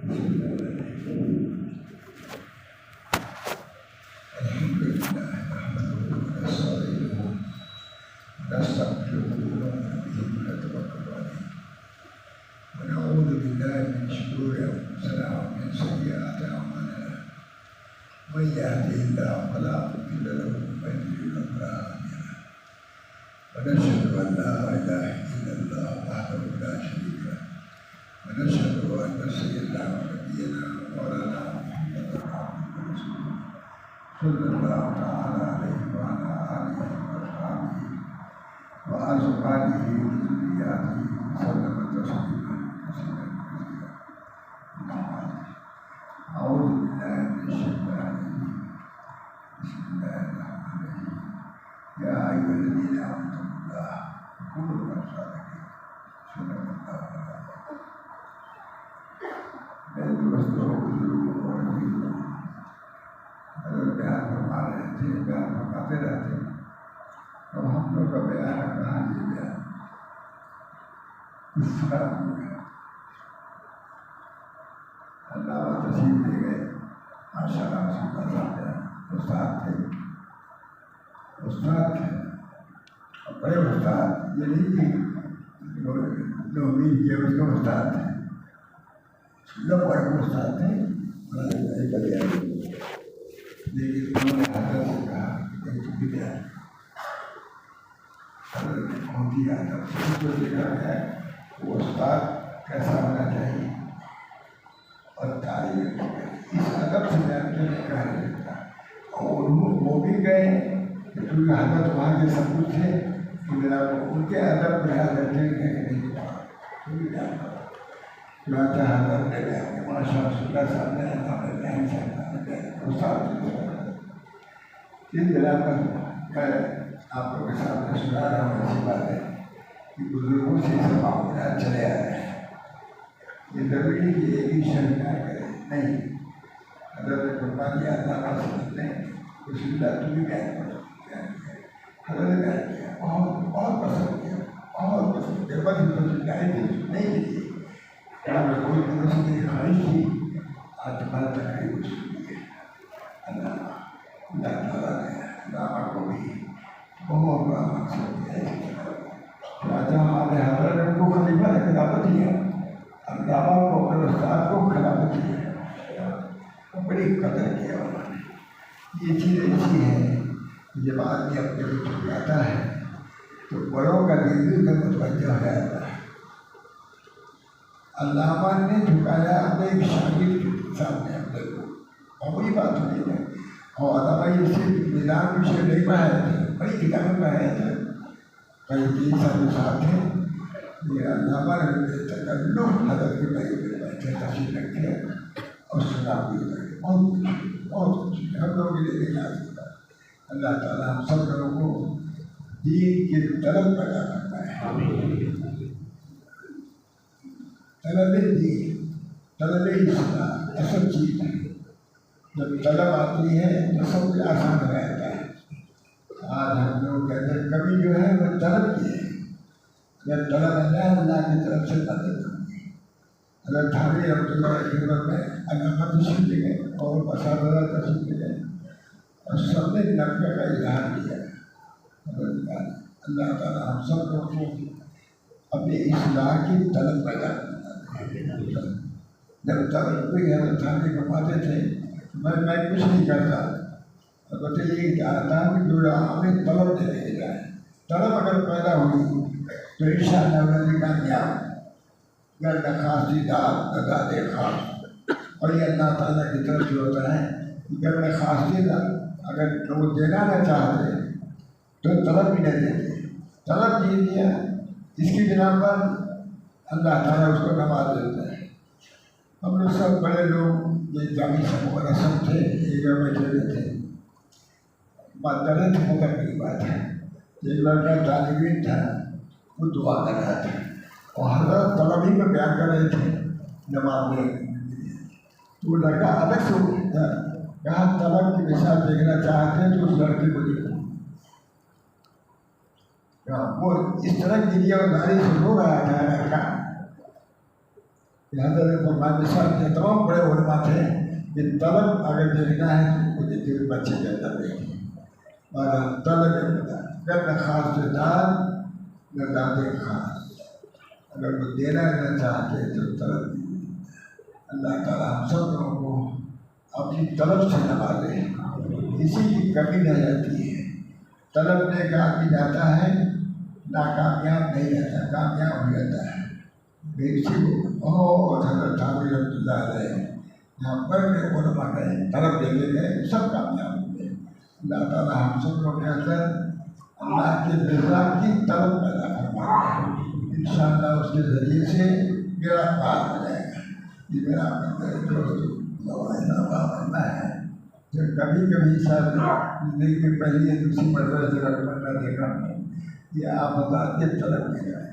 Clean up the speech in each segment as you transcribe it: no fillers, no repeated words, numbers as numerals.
الحمد لله نحمده ونستعينه ونستغفره ونؤمن به ونتوكل عليه ونعوذ بالله من شرور انفسنا ومن سيئات اعمالنا من يهده الله فلا مضل له ومن يضلل فلا هادي له ونشهد ان لا اله الا الله وحده لا شريك له ونشهد ان سيدنا ونبينا ومولانا محمدا عبده ورسوله صلى الله تعالى عليه وعلى اله واصحابه وازواجه وذرياته وسلم تسليما كثيرا كثيرا. اعوذ بالله من الشيطان الرجيم. بسم الله الرحمن الرحيم. يا ايها الذين امنوا الله وكونوا مع الصادقين. صدق الله العظيم. میرے دوستوں بزرگوں اور عزیزوں، اگر بیان فرما رہے تھے، بیان فرماتے رہتے، تو ہم لوگ کا بیان کہاں یہ بیان اس طرح ہو گیا. اللہ تشریف لے گئے. ماشاء اللہ استاد تھے اور بڑے استاد، یہ نہیں کہ جو امید کیے اس کے استاد تھے، لوگ بڑے استاد تھے. لیکن انہوں نے حضرت سے کہا کہ حضرت نے ہوتی حضرت کو دیکھا ہے وہ استاد کیسا ہونا چاہیے اور تعلیم اس ادب سے بیان کرنے کا ہے. اور وہ بھی گئے کیونکہ حضرت وہاں کے سب کچھ تھے کہ میرا ان کے ادب میں حضرت نے نہیں چنانچہ حضرت نے بیان کہ ماشاء اللہ صاحب نے بیان استاد اس بنا پر میں آپ لوگوں کے سامنے سنا رہا ہوں. ایسی بات ہے کہ بزرگوں سے اس معاملات چلے آ رہے ہیں. یہ ضروری کہ ایک ہی شہر نہ کرے، نہیں. حضرت نے فرما دیا اللہ کا سمجھ لیں رسول اللہ تو بھی بیان کرو. حضرت نے بیان کیا، بہت پسند کیا، بہت پسند کیا. بس نہیں کی کیا میں کوئی دوست کی خواہش تھی آج تمہارا تقریب اس لیے اللہ تعالیٰ نے دعوت کو بھی بہت بڑا مقصد دیا ہے. ہمارے حضرت نے ان کو خلیفہ نے خلافت دیا، اب دعوت کو اپنے استاد کو خلافت دیا، بڑی قدر کیا انہوں نے. یہ چیز ایسی ہے جب آدمی اپنے کو جھکاتا ہے تو بڑوں کا دل بھی میں متوجہ ہو جاتا ہے. علامہ نے جھکایا اپنے ایک شاگرد کے سامنے اپنے کو، اور وہی بات ہوئی ہے. اور علامہ یہ صرف نظام کی شعر نہیں پڑھایا تھے، بڑی کتابیں پڑھایا تھے. کئی 3 سال ساتھ ہیں. یہ علامہ نے تکلف حضرت کے بھائی میں بیٹھے تشریف رکھے اور سنا بھی رکھے. بہت کچھ ہم لوگوں کے لیے نہیں آتی. اللہ تعالیٰ ہم سب لوگوں کو دین کی طلب پیدا کرتا ہے. طلب دین، طلب اسلام اصل چیز ہے. جب طلب آتی ہے تو سب کچھ آسان ہو جاتا ہے. آج ہم لوگ کے اندر کمی جو ہے وہ طلب کی ہے. جب طلب اللہ کی طرف سے مدد ہوگی. اگر تھانے رحمۃ اللہ کی خدمت میں علامہ تشریف لے گئے اور مسادہ تشریف لے گئے اور سب نے نقل کا اظہار کیا. اللہ تعالیٰ ہم سب لوگوں کو اپنی اصلاح کی طلب پیدا کرنا. جب طلب کوئی حضرت تھانے کماتے تھے میں کچھ نہیں کرتا، البتہ یہ چاہتا ہوں کہ جو ہمیں طلب دینے کے جائے. طلب اگر پیدا ہوئی تو انشاءاللہ اللہ کامیاب. گر نخواسی دار نگاد خاص. اور یہ اللہ تعالیٰ کی طرف سے ہوتا ہے کہ گر نخواسی دار اگر لوگ دینا نہ چاہتے تو طلب بھی نہ دیتے. طلب دے دیا اس کی بنا پر اللہ تعالیٰ اس کو نواز دیتا ہے. ہم لوگ سب بڑے لوگ یہ جامی سب رسم تھے، ایک جگہ بیٹھے ہوئے تھے. بات کر رہے تھے مگر کی بات ہے. ایک لڑکا طالب علم تھا، وہ دعا کر رہا تھا اور حضرت طلب ہی میں بیان کر رہے تھے نماز میں. تو وہ لڑکا الگ سے کہا طلب کی مثال دیکھنا چاہتے ہیں تو اس لڑکے کو دیکھو. وہ اس طرح کی دنیا داری سے ہو رہا تھا لڑکا. کہ حضرت فرمایا مثال کے تمام بڑے علماء تھے کہ طلب اگر دیکھنا ہے تو وہ دیکھیے بچے کے اندر دیکھیے اور طلب کرنا خاص سے داد نہ دادے خاص، اگر وہ دینا نہ چاہتے تو طلب نہیں۔ اللہ تعالیٰ ہم سب لوگوں کو اپنی طلب سے نوازے، کسی کی کمی نہ رہتی ہے۔ طلب لے کے آدمی جاتا ہے ناکامیاب نہیں رہتا، کامیاب ہو جاتا ہے۔ اسی کو بہت حضرت تھانوی رحمۃ اللہ علیہ یہاں پر علماء گئے طلب لے کے گئے، سب کامیاب ہوئے۔ اللہ تعالیٰ ہم سب لوگ کے اندر اللہ کے رضا کی طلب پیدا فرمائے، انشاءاللہ اس کے ذریعے سے میرا پار ہو جائے گا۔ یہ میرا بننا ہے جو کبھی کبھی سر زندگی میں پہلی یا دوسری مرتبہ سے بننا دیکھا یہ آپ بتا کے طلب لے گئے،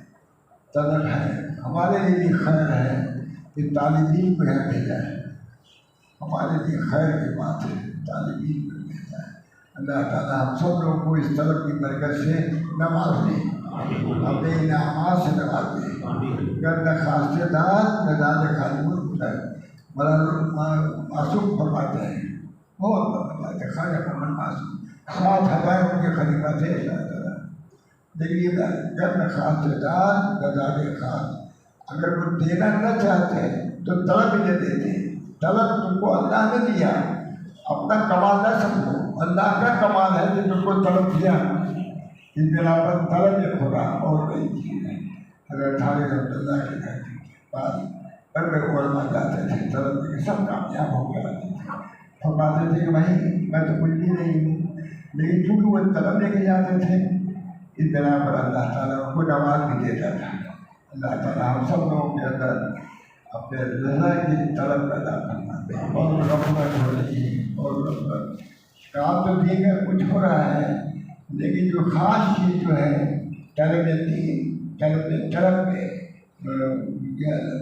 طلب ہے ہمارے لیے بھی خیر ہے کہ طالبین کو یہاں بھیجا ہے، ہمارے لیے خیر کی بات ہے طالبین کو بھیجا ہے۔ اللہ تعالیٰ ہم سب لوگوں کو اس طلب کی برکت سے نواز دے، اپنے انعامات سے نواز دے، کرنا خاص داد نظار خالد بڑا معصوم فرماتے ہیں، بہت فرماتے ہیں خواجہ محمد معصوم 7,000 ان کے خلیفہ تھے اللہ تعالیٰ، لیکن کرنا خاص داد نظار خاص، اگر وہ دینا نہ چاہتے تو طلب ہی نہ دیتے۔ طلب تم کو اللہ نے دیا، اپنا کمال نہ سمجھو، اللہ کا کمال ہے کہ تم کو طلب دیا، اس بنا پر طلب یہ خدا اور کوئی چیز ہے۔ اگر تھانوی رحمۃ اللہ کے گھر کے پاس پر میں علماء جاتے تھے طلب کے سب کامیاب ہو گیا فرماتے تھے کہ بھائی میں تو کچھ بھی نہیں ہوں، لیکن چونکہ وہ طلب لے کے جاتے تھے اس بنا پر اللہ تعالیٰ ان کو نواز بھی دیتا تھا۔ اللہ تعالیٰ ہم سب لوگوں کے اندر اپنے رضا کی طلب پیدا کرنا دے، اور غفلت ہو رہی ہے اور غفلت کام تو ٹھیک ہے کچھ ہو رہا ہے، لیکن جو خاص چیز جو ہے طلب طلب میں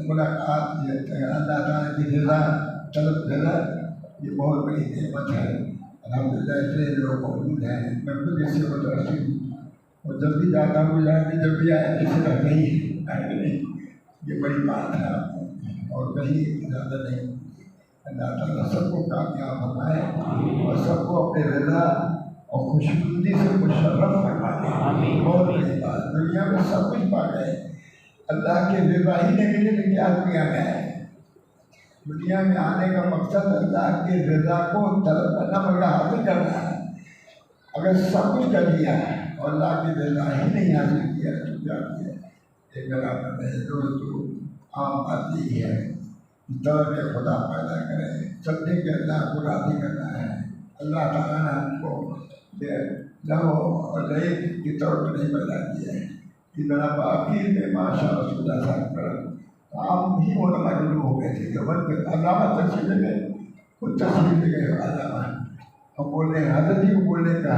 ملاقات اللہ تعالیٰ کی رضا، طلب رضا یہ بہت بڑی نعمت ہے۔ الحمدللہ اتنے لوگ موجود ہیں، میں خود اس سے متاثر ہوں، اور جب بھی جاتا ہوں جب بھی آیا کسی رہتا ہی نہیں، یہ بڑی بات ہے آپ کو، اور کہیں زیادہ نہیں۔ اللہ تعالیٰ سب کو کامیاب فرمائے اور سب کو اپنے رضا اور خوشبودی سے مشرف فرما دے۔ بہت بڑی بات، دنیا میں سب کچھ پا گئے، اللہ کے رضا ہی نہیں ملے تو کیا دنیا میں ہے؟ دنیا میں آنے کا مقصد اللہ کے رضا کو طلب کرنا مگر حاصل کرنا ہے۔ اگر سب کچھ کر لیا اور اللہ کی رضا ہی نہیں حاصل کیا تو کیا کیا؟ ایک برابر ہے دوستو، عام بات یہی ہے طلب خدا پیدا کرے، سمجھے کہ اللہ کو راضی کرنا ہے۔ اللہ تعالیٰ نے ہم کو لہو اور لہو کی طور پر نہیں پیدا کیا ہے، کہ میرا باقی میں ماشاء رسول اللہ صلی اللہ علیہ وسلم عام ہی علماء جو ہو گئے تھے جب علامہ تصویر میں خود تصویر لے گئے علامہ، ہم بول رہے ہیں حضرت ہی کو بولنے کا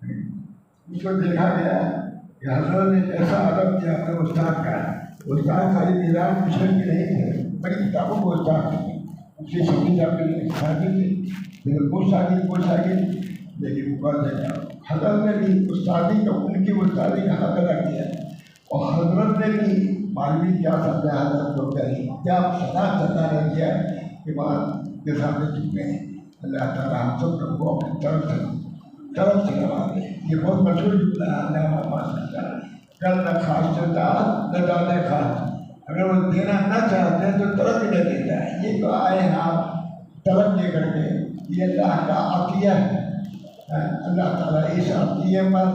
اس کو دیکھا گیا کہ حضرت نے ایسا ادب کیا اپنے استاد کا، استاد خالی نظام مشرق کے نہیں تھے، بڑی کتابوں کو استاد تھے، اس سے سمجھ جاتے تھے لیکن وہ شاگرد لیکن حضرت نے بھی استادی کا ان کی استادی کا حق ادا کیا، اور حضرت نے بھی معلومی کیا سمجھا حضرت کو کیا سنا چلنا رہ گیا کہ بات کے سامنے چکے ہیں۔ اللہ تعالیٰ ہم سب لوگ کو اپنی طرف سے نوا دے۔ یہ بہت مشہور جملہ ہے علامہ ماشاء اللہ، کل نہ خاص داد نہ دادے خاص، اگر وہ دینا نہ چاہتے ہیں تو طلب ہی نہ دیتا ہے۔ یہ تو آئے ہیں آپ طلب لے کر کے، یہ اللہ کا عطیہ ہے۔ اللہ تعالیٰ اس عطیہ پر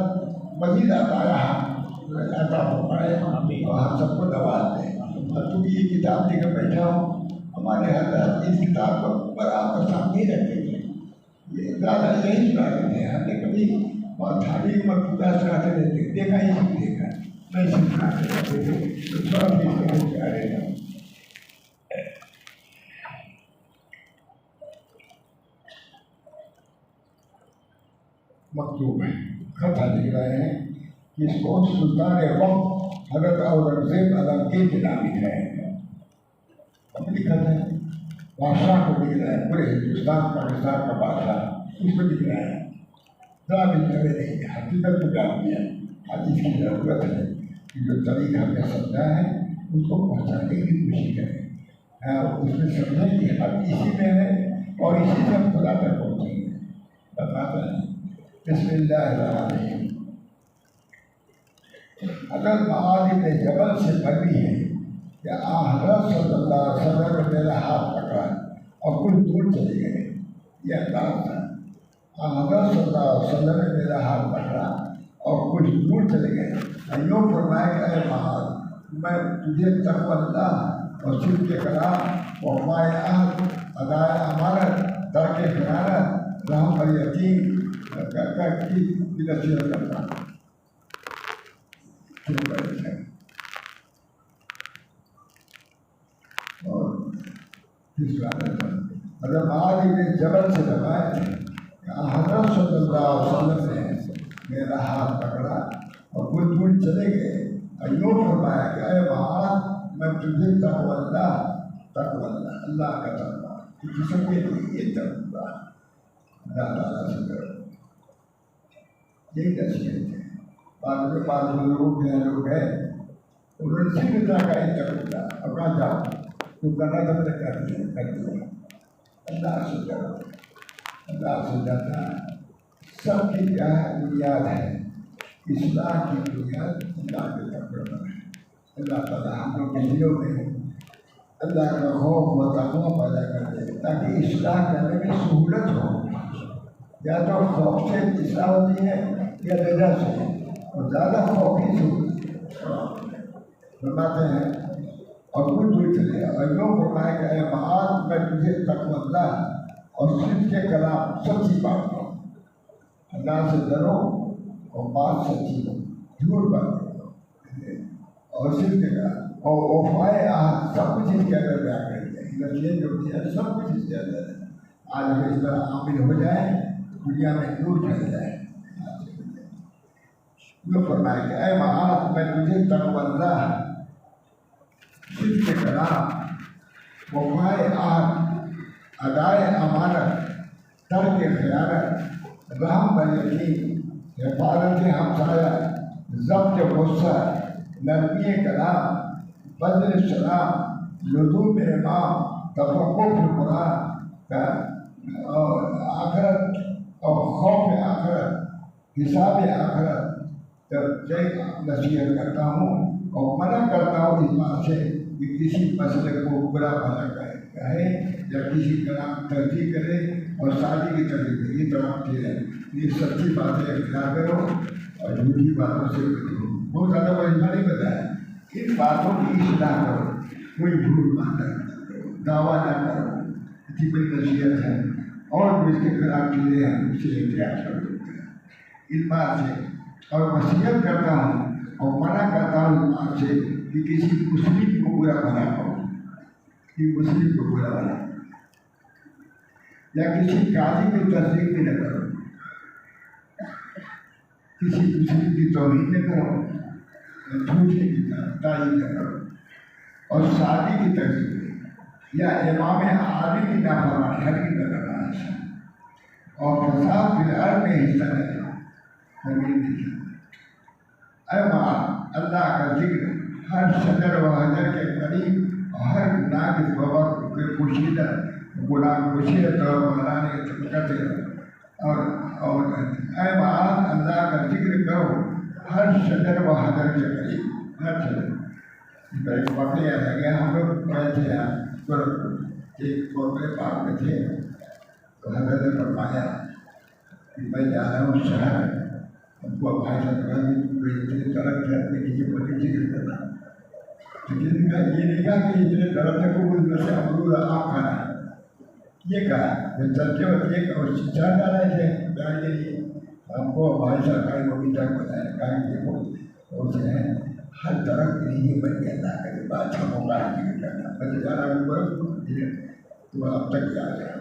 مزید عطا فرمائے اور ہم سب کو نواز دے۔ اور چونکہ یہ کتاب لے کر بیٹھا ہوں، ہمارے حضرات اس کتاب کو پر آپ کو سامنے رکھتے تھے، یہ زیادہ یہی سناتے تھے، ہم نے کبھی تھالی مکتوبہ سناتے رہتے، دیکھا ہی نہیں دیکھا، نہیں سناتے رہتے تھے تو تھوڑا بھی سمجھ آ رہے گا۔ مکتوب ہے، خط لکھ رہے ہیں کہ اس کو سلطان وقت حضرت اورنگزیب عالمگیر کے نام لکھ رہے ہیں، اپنی خط ہے، بادشاہ کو لکھ رہے ہیں، پورے ہندوستان پاکستان کا بادشاہ اس کو لکھ رہے ہیں، ذرا بھی لگے نہیں، حقیقت کو جان دیا۔ آج اس کی ضرورت ہے کہ جو طریقہ ہم نے سمجھا ہے اس کو پہنچانے کی کوشش کریں۔ اس میں سمجھیں کہ ہم اسی میں ہیں اور اسی سے ہم خدا تک پہنچیں گے. بتاتا ہے بسم اللہ الرحمن الرحیم. اگر معاذ بن جبل سے بنی ہے کہ حضرت صلی اللہ علیہ وسلم نے میرا ہاتھ پکڑا اور کچھ دور چلے گئے. یہ انداز تھا. حضرت صلی اللہ علیہ وسلم نے میرا ہاتھ پکڑا اور کچھ دور چلے گئے. یوں فرمایا کہ اے معاذ میں تجھے تقوی اللہ اور صدق کے کلام اور مائع عہد ادائے امانت ترک خیانت رحم پر یتیم کی نصیحت کرتا ہوں. اور اگر معاذ بن جبل سے روایت ہے کہ حضرت صلی اللہ علیہ وسلم نے میرا ہاتھ پکڑا اور کچھ دور چلے گئے. یوں فرمایا کہ اے معاذ میں تجھے تقوی اللہ اللہ کا تقوی جسم کے لیے یہ تقوی اللہ تعالیٰ سے کرو. یہی نصیحت ہے. بعض لوگ ہیں انہوں نے صرف طرح کا ہی تقوی اب کہاں جاؤ تو کرنا تو میں کر دیا. اللہ سے کرو. اللہ سے جاتا سب کی کیا بنیاد ہے. اصلاح کی بنیاد اللہ کے تقوی پر ہے. اللہ تعالیٰ ہم لوگ کے دلوں میں اللہ کا خوف و تقوی پیدا کر دے تاکہ اصلاح کرنے میں سہولت ہو. یا تو خوف سے اصلاح ہوتی ہے یا رضا سے, اور زیادہ خوف ہی سے فرماتے ہیں. اور کچھ دور چلے اور یوں فرمائے کہ اے معاذ میں تجھے تقوی اللہ اور صدق کے کلام سچی بات کرو. اللہ سے ڈرو اور بات سچی ہو, جھوٹ بات کرو اور صدق کے کلام اور وفائے عہد سب کچھ اس کے اندر بیان کر دیا. نصیحت جو ہوتی ہے سب کچھ اس کے اندر ہے. آج ہمیں اس طرح عامل ہو جائے دنیا میں نور چل جائے. یہ فرمائے کہ اے معاذ میں تجھے تقوی اللہ صدق کے کلام وفائے عہد ادائے امانت ترک خیانت رحم بر یتیم حفاظت ہمسایہ ضبط غصہ نرمی کلام بذل سلام لزوم امام تفقہ فی القرآن اور آخرت اور خوف آخرت حساب آخرت نصیحت کرتا ہوں اور منع کرتا ہوں اس بات سے کہ کسی مسئلے کو برا بھلا کہے یا کسی کلام ترجیح کرے اور شادی کی ترجیح کرے. یہ تمام چیزیں یہ سچی باتیں اختیار کرو اور جھوٹی باتوں سے بچو. بہت زیادہ مجمع نہیں بتایا. ان باتوں کی اصلاح کرو. کوئی جھوٹ بات نہ کرو, دعویٰ نہ کرو. اتنی بڑی نصیحت ہے. اور جو اس کے خلاف چیزیں ہیں اس سے احتیاط کر دیتے ہیں اس بات سے. اور وصیت کرتا ہوں اور منع کرتا ہوں اس بات سے کہ کسی مسلم کو برا بنا کرو, کہ مسلم کو برا بنا یا کسی قاضی کی تصدیق بھی نہ کرو, کسی مسلم کی توہین نہ کرو, جھوٹے کی تعریف نہ کرو اور شادی کی تصدیق یا امام عادل کی نافرمانی ہرگز نہ کرنا اور فساد فی الارض میں حصہ نہ لینا. اے معاذ اللہ کا ذکر ہر شجر و حجر کے قریب اور ہر گناہ کے وقت کے پوشیدہ گناہ پوشیدہ طور پر لانے کرتے رہو. اور اے معاذ اللہ کا ذکر کرو ہر شجر و حجر کے قریب. ہر شجر ایک واقعہ رہ گیا. ہم لوگ پڑھے تھے ایک قربے پاک میں تھے تو حضرت نے فرمایا کہ میں جا رہا ہوں شہر. ہم کو بھائی صاحب درخت ہے اپنے کسی بڑی ذکر کرنا. لیکن یہ نہیں کہا کہ اتنے درخت کو اس سے امرود آپ کھانا ہے. یہ کہا جب چلتے وقت یہ چار جا رہے تھے جان کے لیے ہم کو بھائی صاحب کا وہ تک بتایا کہا کہ دیکھو اس نے ہر درخت کے لیے بن کے اللہ کرے بات ہم کا ذکر کرنا. میں جا رہا ہوں تو اب تک جا رہے ہیں.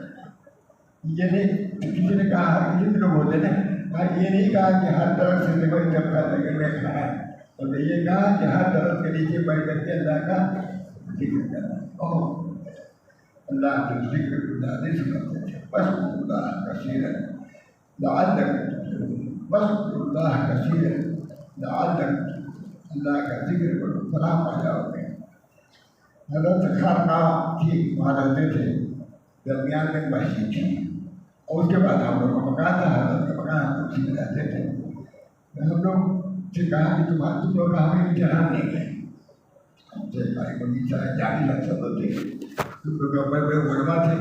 یہ نہیں کسی نے کہا ہر کسی بھی لوگ ہوتے ہیں یہ نہیں کہا کہ ہر طرف سے دیکھو جب کا لگے میں کھانا ہے. اور یہ کہا کہ ہر طرف کے نیچے بیٹھ کر کے اللہ کا ذکر کرنا. اللہ کے ذکر کو زیادہ سمجھتے تھے. بس اللہ کثیر لعلک بس اللہ کثیر لعلک اللہ کا ذکر کرو فلاح پا جاؤ گے. حضرت خانقاہ تھی، وہاں رہتے تھے، درمیان میں مسجد تھی، اور اس کے بعد ہم لوگ کا مکان تھا، حضرت کا مکان، ہم اسی میں رہتے تھے۔ ہم لوگ سے کہا کہ تم لوگ ہمیں امتحان نہیں گئے، ہم سے بھائی بنی چاہے جانے لگ سب ہوتے، تم لوگ بڑے بڑے علماء تھے،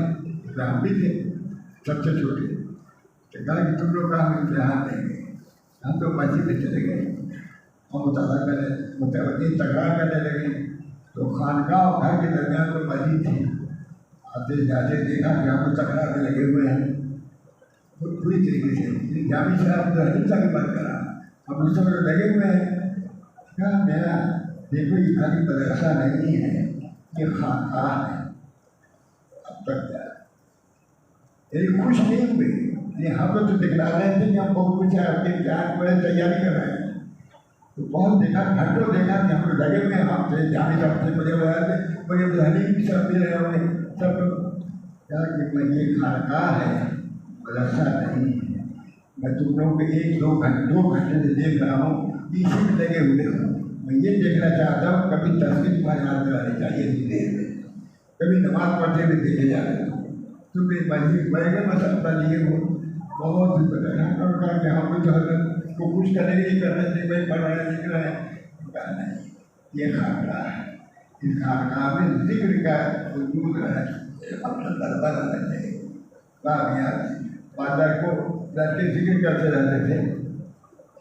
ہم بھی تھے سب سے چھوٹے، تو کہا کہ تم لوگ کا ہم امتحان نہیں گئے۔ ہم تو مسجد میں چلے گئے، ہم مطالعہ کرنے متوجہ تکرار کرنے لگے، تو خانقاہ اور گھر کے درمیان میں مسجد تھی، آتے جاتے دیکھا کہ ہم تکرار میں لگے ہوئے ہیں پوری طریقے سے۔ جامع صاحب تو حدیثہ کی بات کرا، ہم اس میں لگے ہوئے ہیں، کہا میرا دیکھو یہ خالی مدرسہ نہیں ہے، یہ خانقاہ ہے۔ اب تک یعنی خوش نہیں ہوئے، ہم تو دکھلا رہے تھے کہ ہم بہت کچھ اپنے امتحان کو تیاری کر رہے ہیں، تو بہت دیکھا، گھنٹوں دیکھا کہ ہم لوگ لگے ہوئے ہیں، ہم سے جامع صاحب سے مجھے ذہنی بھی سب دے رہے ہوں سب لوگ، کہا کہ میں یہ خانقاہ ہے، مدرسہ نہیں ہے، میں تم لوگ ایک دو گھنٹے سے دیکھ رہا ہوں، اسی میں لگے ہوئے ہوں، میں یہ دیکھنا چاہتا ہوں کبھی تصویر تمہارے ہاتھ میں آنی چاہیے اس دیر میں، کبھی نماز پڑھتے ہوئے دیکھے جا رہے ہو، تم نے مسجد بڑے گا مسئلہ لیے ہو، بہت کہا کہ ہم لوگ جو حضرت کو خوش کرنے کے لیے کر رہے تھے، بھائی پڑھ رہے لکھ رہے ہیں، کہا نہیں یہ خانقاہ ہے، اس خانقاہ میں ذکر کا وجود ہے، اپنا دربار رہنا چاہیے۔ بازار کو لڑکے ذکر کرتے رہتے تھے،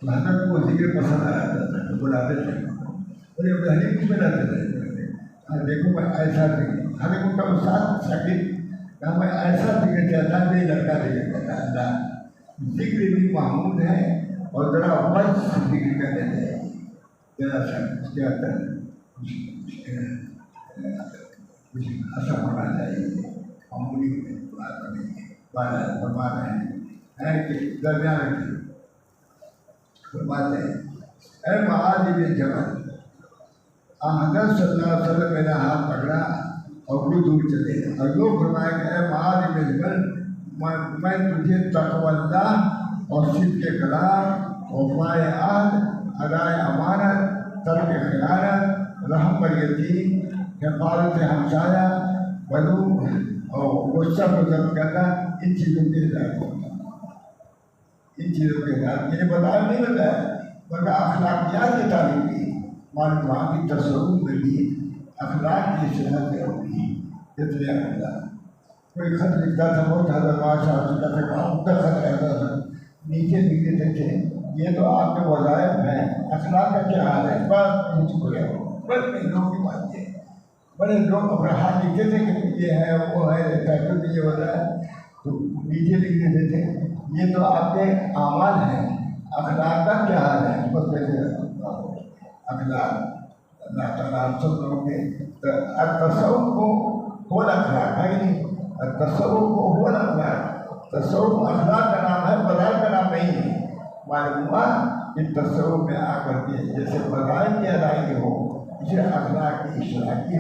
حضرت کو ذکر پسند آیا تھا تو بلاتے تھے، بولے ابراہیم کس میں رہتے تھے، دیکھو میں ایسا ذکر، ہمیں ان کا استاد شاگرد کہا میں ایسا ذکر چاہتا ہے، میری لڑکا ذکر کرتا ہے، اللہ ذکر بھی محمود ہے، اور ذرا وقت ذکر کر دیتے ہیں، ذرا سا اس کے اندر کچھ اثر ہونا چاہیے، معمولی بات نہیں ہے، فرما رہے ہیں کہ درمیان کی فرماتے ہیں، اے معاذ بن جبل، حضرت صلی اللہ علیہ وسلم میرا ہاتھ پکڑا اور کچھ دور چلے، اور لوگ فرمائے کہ اے معاذ بن جبل، میں تجھے تقوی اللہ اور صدق کلام، وفائے عہد، ادائے امانت، ترک خیانت، رحم بر یتیم، حفاظت ہمسایہ، بلوغ اور غصہ کو ضبط کرنا، ان چیزوں کے ہدایت ہوتا ہے، ان چیزوں کے ہدایت یہ بتایا نہیں بتایا، بلکہ اخلاقیات کی تعلیم دی، معلوم وہاں کی تصور میں بھی اخلاق کی اصلاح سے ہوگی۔ جتنے اللہ کوئی خط لکھتا تھا، بہت حضرت ماشاء اللہ کا عمدہ خط رہتا تھا، نیچے لکھتے تھے یہ تو آپ کے وظائف ہیں، اخلاق کا کیا حال ہے، بس چھوڑے بڑے لوگوں کی بات ہے، بڑے لوگ اپنا ہاتھ لکھتے تھے کہ یہ ہے وہ ہے، ٹائٹل بھی یہ ہوتا ہے، تو نیچے لکھ دیتے تھے یہ تو آپ کے اعمال ہیں، اخلاق کا کیا حال ہے، بس ویسے اخلاق اللہ تعالیٰ ہم سب لوگوں کے تصوف کو ہو اخلاق ہے نہیں، تصوف کو ہو اخلاق، تصوف اخلاق کا نام ہے، فضائل کا نام نہیں ہے۔ معلوم ہوا کہ تصوف میں آ کر کے جیسے فضائل کی ادائیگی ہو، اسے اخلاق کی اصلاح کی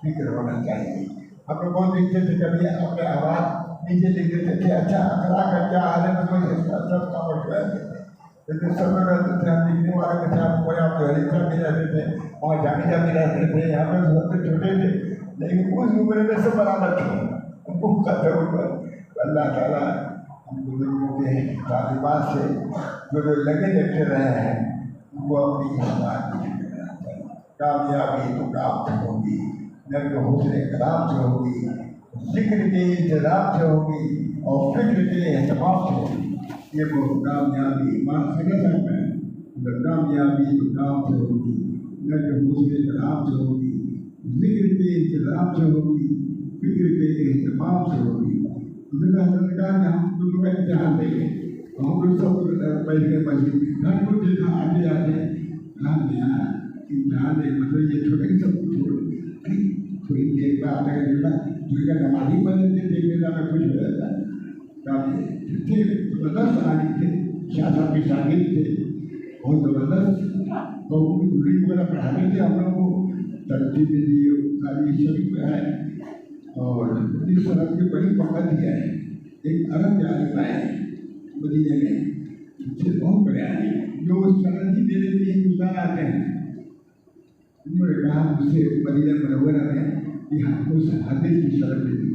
فکر ہونا چاہیے۔ ہم لوگ بہت لکھتے تھے، کبھی اپنے آواز نیچے لکھ دیتے تھے، اچھا اخلاق کا کیا حال ہے، تو سب کا مشورہ دیتے لیکن سب لوگ رہتے تھے، ہم لکھنے والے کے ساتھ کوئی آپ حریفہ بھی رہتے تھے، وہاں جامعہ بھی رہتے تھے، ہم لوگ بہت چھوٹے تھے، لیکن اس عمر میں سب برابر تھے، ان کو اللہ تعالیٰ ہم بزرگوں کے تعلیمات سے جو لوگ لگے لگتے رہے ہیں ان کو اپنی اصلاح کی کامیابی تو کام سے ہوگی، نبی حسن کلام سے ہوگی، ذکر کے انتظام سے ہوگی، اور فکر کے اہتمام سے ہوگی۔ یہ وہ کامیابی کامیابی تو کام سے ہوگی، نبی حسن کلام سے ہوگی، ذکر کے انتظام سے ہوگی، فکر کے اہتمام سے ہوگی۔ اللہ تعالیٰ نے کہا کہ ہم دونوں کا امتحان دیں گے، ہم لوگ سب بیٹھ کے مسجد گھر کو دیکھا آگے آگے کہاں گیا امتحان دے، مطلب یہ چھوٹے سب کچھ تھوڑی دیر بعد آدھا گھنٹے بعد جو کا نمازی بدلتے دیکھنے میں کچھ ہو جاتا ہے، کافی تھے زبردست عالم تھے، شاہ صاحب کے شاگرد تھے، بہت زبردست، تو ان کی دوری وغیرہ پڑھاتے تھے ہم لوگ کو، ترتیب بھی دی، قاری شریف ہے، اور اس طرح کی بڑی پکڑ دیا ہے۔ ایک عرب کے عالم آئے مدینے میں، اس سے بہت بڑے عالم جو اس طرح کی میرے لیے ہندوستان آتے ہیں، انہوں نے کہا مجھ سے مدینہ منورہ میں یہ اس حدیث کی شرح دی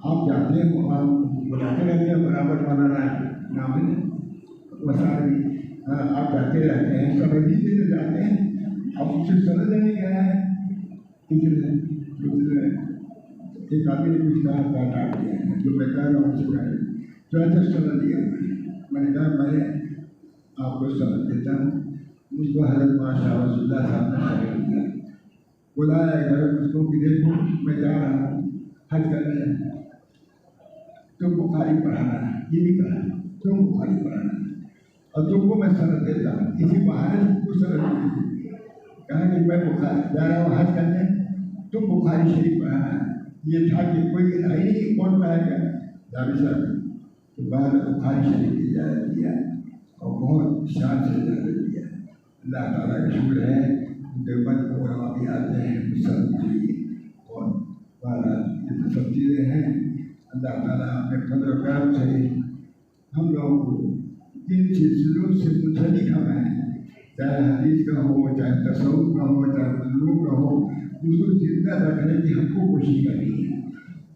آپ جاتے ہیں وہاں بلاتے رہتے ہیں برابر مولانا نام وساری آپ جاتے رہتے ہیں سمجھی سے جاتے ہیں آپ اس سے سمجھ نہیں گیا ہے ایک آدمی نے کچھ کہا کاٹ دیا ہے جو میں کہہ رہا ہوں اس کا جو سمجھ لیا میں نے کہا میں آپ کو سمجھ دیتا ہوں مجھ کو حضرت ماشاء رسول اللہ صاحب نے شامل کیا بلایا گھر اس کو کہ دیکھو میں جا رہا ہوں حج کرنے تم بخاری پڑھانا ہے یہ بھی کہا تم بخاری پڑھانا ہے اور تم کو میں سند دیتا ہوں اسی بہانے سے کو سند دیتی کہا کہ میں بخاری جا رہا ہوں حج کرنے تم بخاری شریف پڑھانا ہے یہ تھا کہ کوئی نہیں کون پڑھائے گا جاوید صاحب تو بعد بخاری شریف کی اجازت دیا اور بہت شان سے اجازت دیا اللہ تعالیٰ کا شکر ہے دیوبند کو علماء بھی آتے ہیں مسلم بھی اور یہ سب چیزیں ہیں اللہ تعالیٰ اپنے فضل و کرم سے ہم لوگوں کو جن سلسلوں سے منسلک ہم ہیں چاہے حدیث کا ہو چاہے تصوف کا ہو چاہے مظلوم کا ہو اس کو زندہ رکھنے کی ہم کو کوشش کرنی ہے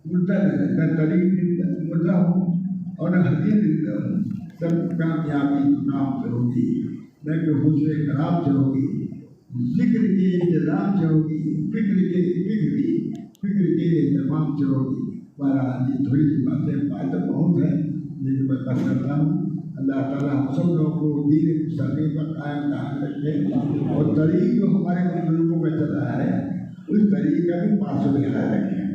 الٹا نہ طریق مردہ ہو اور نہ حدیث زندہ ہو سب کامیابی نام سے ہوگی نہ کہ حسن کلام سے ہوگی ذکر کے انتظام سے ہوگی فکر کے انتظام سے ہوگی بہرحال یہ تھوڑی سی باتیں باتیں بہت ہیں لیکن میں بات کرتا ہوں اللہ تعالیٰ ہم سب لوگوں کو دین مسلم پر قائم دان رکھے اور طریق جو ہمارے بزرگوں میں چلا ہے اس طریق کا بھی پاسو خیال رکھیں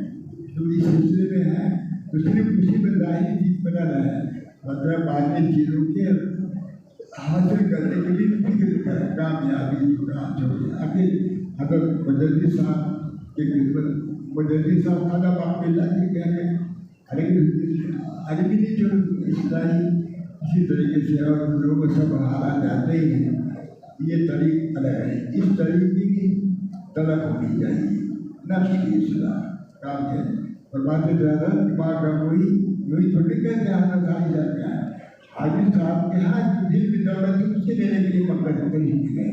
جو اس سلسلے میں ہے تو صرف اسی میں ظاہری چیز بنا رہا ہے مطلب بعض چیزوں کے حاصل کرنے کے لیے فکر کر کامیابی جو کام چھوڑی آگے حضرت مجدد صاحب کی خدمت مجدد صاحب خانہ باپ اللہ کے کہنے عربی نہیں جو اصلاحی اسی طریقے سے اور لوگ سب حالات جاتے ہی ہیں یہ طریق الگ ہے اس طریقے کی طلب ہونی چاہیے نفس کی اصلاح کام ہے اور باتیں زیادہ دماغ کا وہی تھوڑی کہتے ہیں حضرت عالی صاحب کے یہاں حاجی صاحب کے ہاں دل میں دولت اس سے لینے کے لیے مقصد نہیں گئے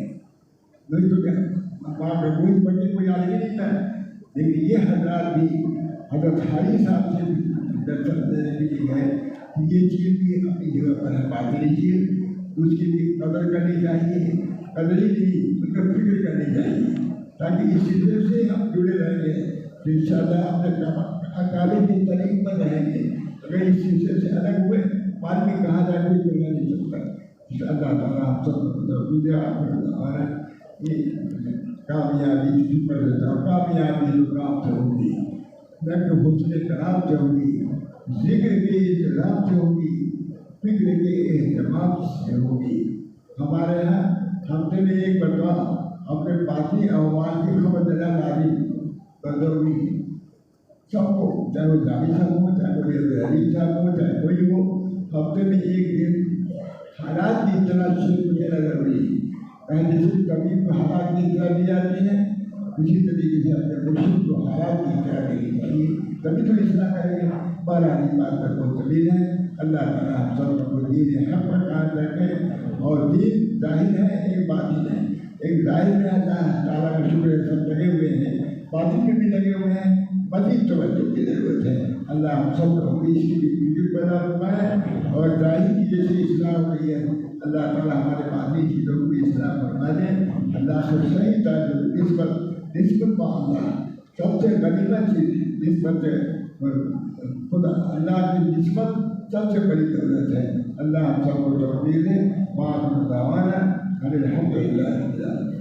نہیں تو کیا ماں کا کوئی بچے کوئی آگے نہیں تھا لیکن یہ حضرات بھی حضرت حاجی صاحب سے درشن دینے کے لیے گئے یہ چیز بھی اپنی جگہ پر ہے باطلی چیز اس کی بھی قدر کرنی چاہیے قدر ہی نہیں اس کا فکر کرنی چاہیے تاکہ اس سلسلے سے ہم جڑے رہیں گے تو ان شاء اللہ اپنے اکالے کی طریق پر رہیں گے اگر اس سلسلے سے الگ ہوئے بعد میں کہا جائے کوئی کرنا نہیں سکتا ان شاء اللہ تعالیٰ آپ سب ہمارا یہ کامیابی کی پر دیتا ہوں کامیابی جو کام سے ہوگی نہ کہ حسن کلام سے ہوگی ذکر کے انتظام سے ہوگی فکر کے اہتمام سے ہوگی ہمارے یہاں ہفتے میں ایک مرتبہ اپنے باقی احوال کی خبر دینا لازمی ضروری ہے سب کو چاہے وہ جاوید صاحب ہو چاہے وہ علی صاحب ہو چاہے کوئی ہو ہفتے میں ایک دن حالات کی اطلاع سے دینا ضروری ہے پہلے سے کبھی حالات کی اطلاع دی جاتی ہے اسی طریقے سے اپنے مرشد کو حالات کی اطلاع دینی چاہیے تبھی تو اصلاح کریں گے بہرحال بات پر بہت طویل ہے اللہ تعالیٰ ہم سب کو دین حق پر قائم رکھے اور دین ظاہر ہے ایک باطن ہے ایک ظاہر میں اللہ تعالیٰ کا شکر ہے سب لگے ہوئے ہیں باطن میں بھی لگے ہوئے ہیں مزید توجہ کی ضرورت ہے اللہ ہم سب کو اس کی بھی فکر پیدا ہوا ہے اور ظاہر کی جیسی اصلاح ہو رہی ہے اللہ تعالیٰ ہمارے باطن چیزوں کو بھی اصلاح فرما دے اللہ سے صحیح تعلق نسبت با اللہ سب سے غنیمت چیز نسبت خدا اللہ کی نسبت سب سے بڑی دولت ہے اللہ ہم سب کو توفیق دے وآخر دعوانا الحمد للہ